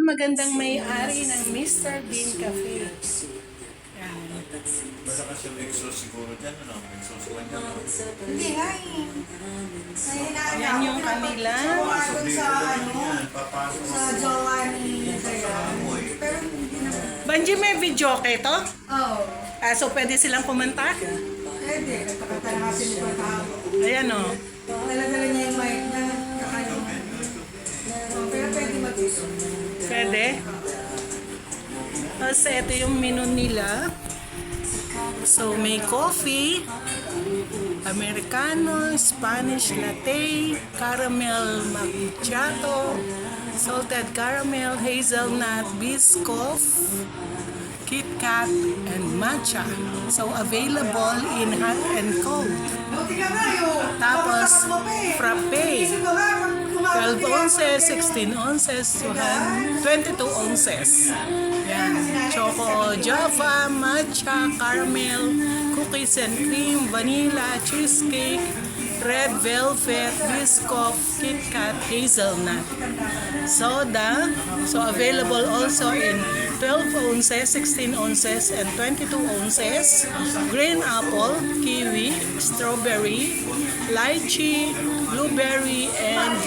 magandang may-ari ng Mr. Bean Cafe. Yan. Basta kasi yung exhaust siguro dyan, ano? Exhaust lang dyan. Hindi nga eh. Yan yung kanila. Doon sa Papasok sa jowa ni Dayan. Pero hindi naman. Banji, may video kay to? Oo. So pwede silang kumanta? Pwede. Nagpakanta na kasi ni Pagkakapo. Ayan o. Dala-dala niya yung mic na kakain. Pero pwede mag-uso. Pwede. Tapos ito yung menu nila. So may coffee, Americano, Spanish latte, caramel macchiato, salted caramel, hazelnut biscoff, Kit Kat, and matcha. So available in hot and cold. Buti ka nga yun. Tapos frappe. 12 ounces, 16 ounces, 22 ounces. Yan. Choco Java, matcha, caramel, cookies and cream, vanilla, cheesecake, red velvet, biscoff, Kit Kat, hazelnut. Soda. So available also in 12 ounces, 16 ounces, and 22 ounces. Green apple, kiwi, strawberry, lychee, blueberry, and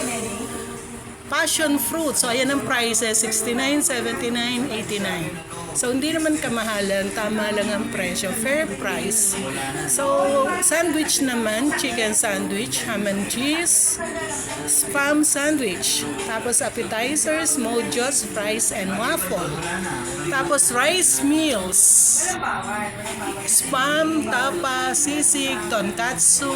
passion fruit. So, ayan ang prices, 69, 79, 89. So, hindi naman kamahalan, tama lang ang presyo, fair price. So, sandwich naman, chicken sandwich, ham and cheese, spam sandwich. Tapos appetizers, mojos, fries, and waffle. Tapos rice meals, spam, tapa, sisig, tonkatsu,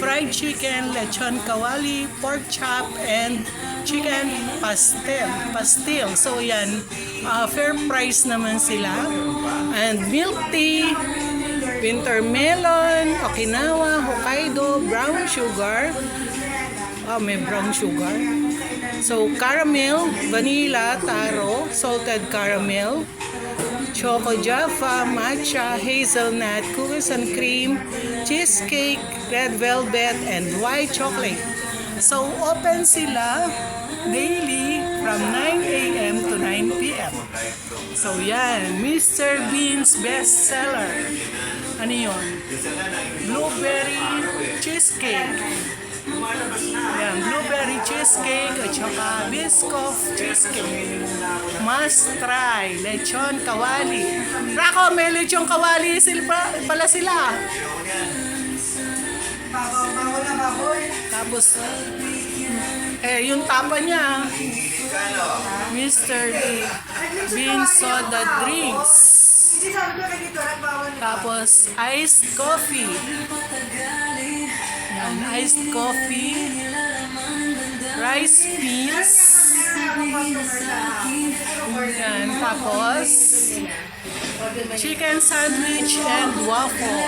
fried chicken, lechon kawali, pork chop, and chicken pastil. So yan, fair price naman sila. And milk tea, winter melon, Okinawa, Hokkaido, brown sugar. May brown sugar. So caramel, vanilla, taro, salted caramel, choco java, matcha, hazelnut, cookies and cream, cheesecake, red velvet, and white chocolate. So, open sila daily from 9 a.m. to 9 p.m. So, yan. Mr. Bean's bestseller. Ano yun? Blueberry cheesecake. Yan. Blueberry cheesecake at saka biscoff cheesecake. Must try. Lechon kawali. Rako, may lechon kawali pala sila. Bawal na baboy. Tapos, yung tapa niya, Mr. Bean Soda Drinks. Hindi sabi ko na dito, nagbawal na. Tapos, iced coffee. Yan, iced coffee. Rice meals. Yan, tapos, chicken sandwich and waffle.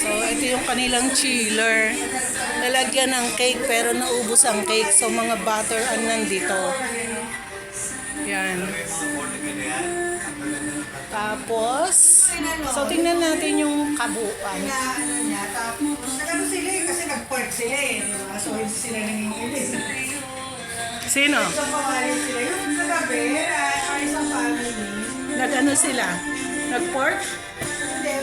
So, ito yung kanilang chiller. Lalagyan ng cake pero naubos ang cake. So, mga butter ang nandito. Yan. Tapos, so tingnan natin yung kabuuan. Nagano sila eh, kasi nag-pork sila eh. Diba? So, hindi sila nangingilis. Sino? Isang pamali sila. Yung kagabi, isang family. Nag-ano sila? Nag-pork? Hindi,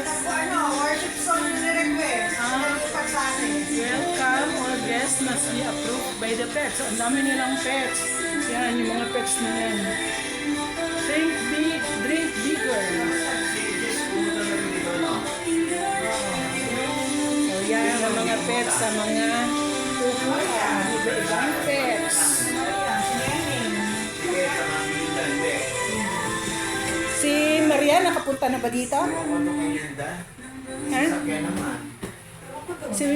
worship song na nirequest. Nag-pag sa akin. Welcome, all guests must be approved by the pets. So, ang dami nilang pets. Yan, yung mga pets na yan. Think big, drink bigger. So, yan ang mga pets sa mga upuan. Iba-ibang pets. Si Maria, nakapunta na ba dito? Ha? Si...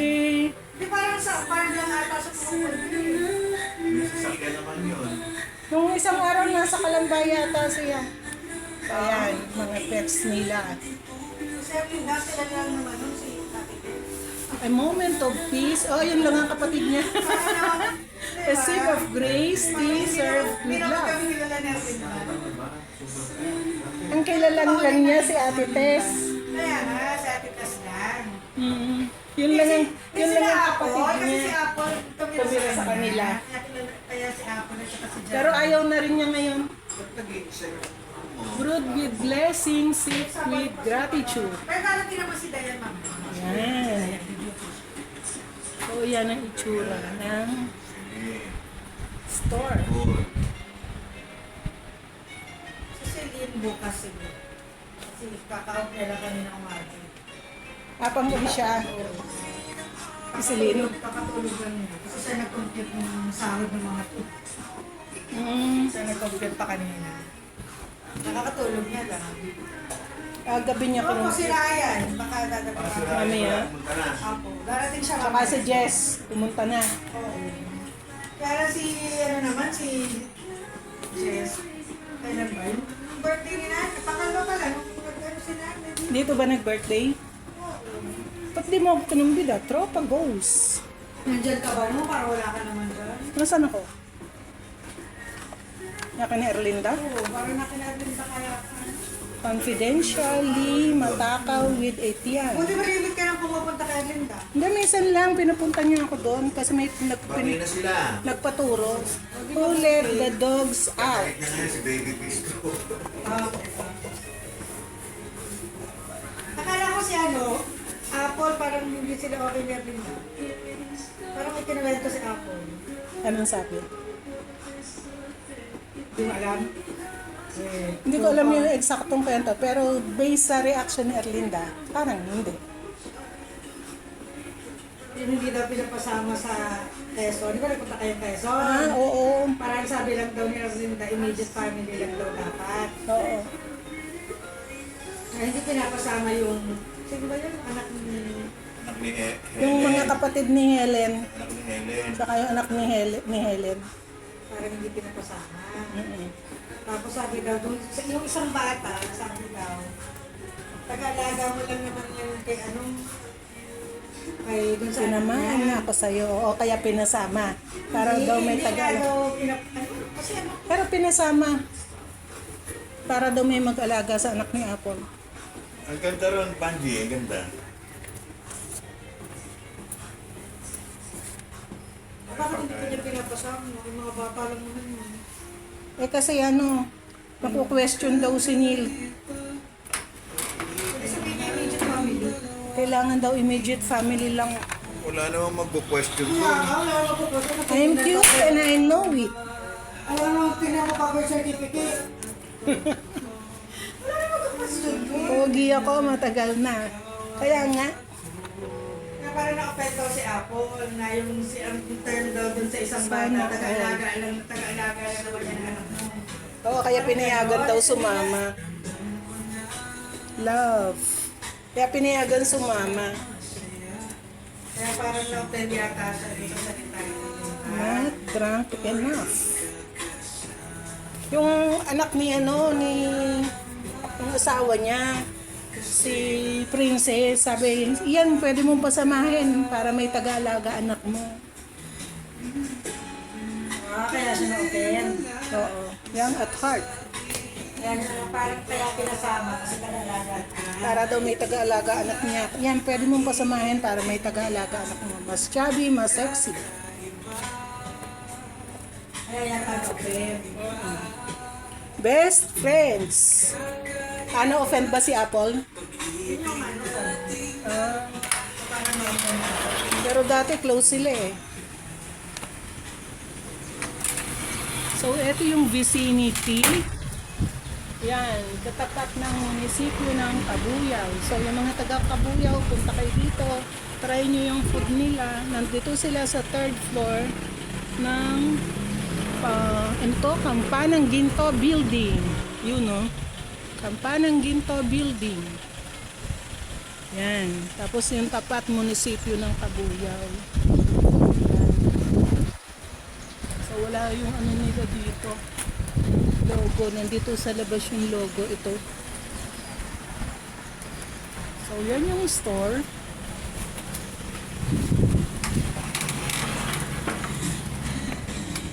Di parang sa farm lang ata sa Sasakyan naman yun. Nung isang araw nasa Kalambay yata siya. So, ayan, mga pets nila. Siyempre, sila lang naman nun si A moment of peace. Oh, yun lang ang kapatid niya. A sip of grace, tea served with love. Ang kilala lang niya si Ate Tess. Kaya nga, sa Ate Tess lang. Yun lang ang... Yun lang yung Apple, kapatid kasi si niya. Apple Tumira sa kanila. Kaya si Apple at saka si John. Pero ayaw na rin niya ngayon. Brood with blessing, sip with gratitude. Pero darating naman si Dayan, ma'am. Yan. So, yan ang itsura ng store. Si Celine bukas siguro. Kasi kaka-out niya lang kanina umaga. Apang gabi siya. Isilino. Kakatulog lang niya. Kasi siya nag-compute ng sahod ng mga to. Siya nag-compute pa kanina. Nakakatulog niya lang. Gabi niya ko Oo, nung si Ryan. Baka dadating pa. mamaya. Apo. Darating siya Saka si Jess, pumunta na. Oo. Kaya si, ano naman, si Jess. Kailan ba yun? Birthday ni Nana. Pangalawa pa lang. Ano si Nana? Dito ba nag-birthday? Ba't di mo ako kinumbida? Tropa goes. Nandiyan ka ba mo? Para wala ka naman dyan. Nasaan ako? Yaka ni Erlinda? Oo, parang nakinagin ba kaya ka? Confidentially, matakaw with Etienne. Buti ba limit ka nang pumupunta kay Linda? Hindi, minsan lang pinapunta niya ako doon kasi may Pari na sila. nagpaturo. Who let the dogs out? Kahit na nga si Baby Bistro. Akala ko si ano, Apple, parang hindi sila okay ni Linda. Parang may kinuwento si Apple. Anong sabi? Hindi mo alam? Hindi ko alam yung eksaktong kwento, pero based sa reaction ni Erlinda, parang hindi. Yung hindi daw pinapasama sa Quezon. Di ba nagpunta kayo Quezon? Oo. Parang sabi lang daw ni Linda, immediate family lang daw dapat. Oo. Hindi pinapasama yung, sino ba yun? Anak ni... Anak ni Helen. Yung mga kapatid ni Helen, Anak ni Helen. saka yung anak ni Helen. Parang hindi pinapasama. Mm-mm. Tapos sabi daw, yung isang bata, sabi daw, taga-alaga mo lang naman yan kay anong, kay dun sa Sinamaan na ako sa'yo, o kaya pinasama. Para daw may Hindi nga taga daw kasi ano, Pero pinasama. Para daw may mag-alaga sa anak ni Apple. Ang ganda ron, Panji. Ang ganda. bakit hindi ko niya pinapasama? Yung mga bata lang naman yun. Eh kasi ano, maku-question daw si Neil. Kasi sabihin niya immediate family. Kailangan daw immediate family lang. Wala namang magpo-question Kaya, doon. wala ako po. I'm cute and I know it. Alam mo, tingnan mo pa birth certificate. Wala naman ka-question doon. Pogi ako, matagal na. Kaya nga, Kaya parang nakapento si Apple na yung si ang term daw dun sa isang bata, taga-alaga lang naman yan anak mo. oo, kaya pinayagan daw sumama. Love. Kaya pinayagan sumama. Kaya parang na-offend yata siya dito sa detalye. Not drunk enough. Yung anak ni yung asawa niya, si Princess, sabi, yan, pwede mong pasamahin para may taga-alaga anak mo. Kaya siya na-offend. Oo, young at heart. Kaya parang kaya pinasama kasi taga-alaga. Para daw may taga-alaga anak niya. Yan, pwede mong pasamahin para may taga-alaga anak mo. Mas chubby, mas sexy. Kaya yata na-offend. Best friends. Ano, offend ba si Apple? Yun yung ano. Ah, Parang na-offend. pero dati close sila eh. So, ito yung vicinity. Yan, katapat ng munisipyo ng Cabuyao. So, yung mga taga Cabuyao, punta kayo dito. Try nyo yung food nila. Nandito sila sa third floor ng Kampanang Ginto Building. Yun, no? Kampanang Ginto Building. Yan. Tapos yung tapat munisipyo ng Cabuyao. Yan. So wala yung ano nila dito. Logo. Nandito sa labas yung logo ito. So yan yung store.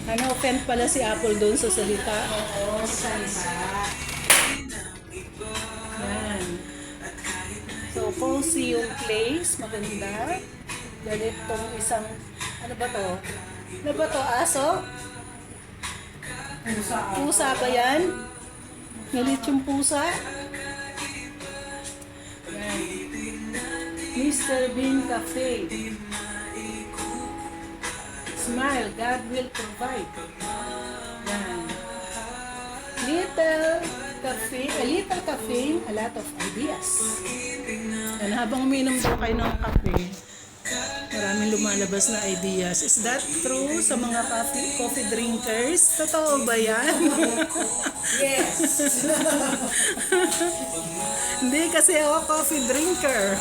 Ano, offend pala si Apple doon sa salita. Oo, salita. Yan. So, cozy yung place. Maganda. Galit tong isang, ano ba to? Ano ba to? Aso? Pusa ba yan? Galit yung pusa? Yan. Mr. Bean Cafe. Smile, God will provide. Yan. Little cafe, a lot of ideas. And habang uminom daw kayo ng kape, maraming lumalabas na ideas. Is that true sa mga coffee drinkers? Totoo ba yan? Yes. Hindi kasi ako coffee drinker.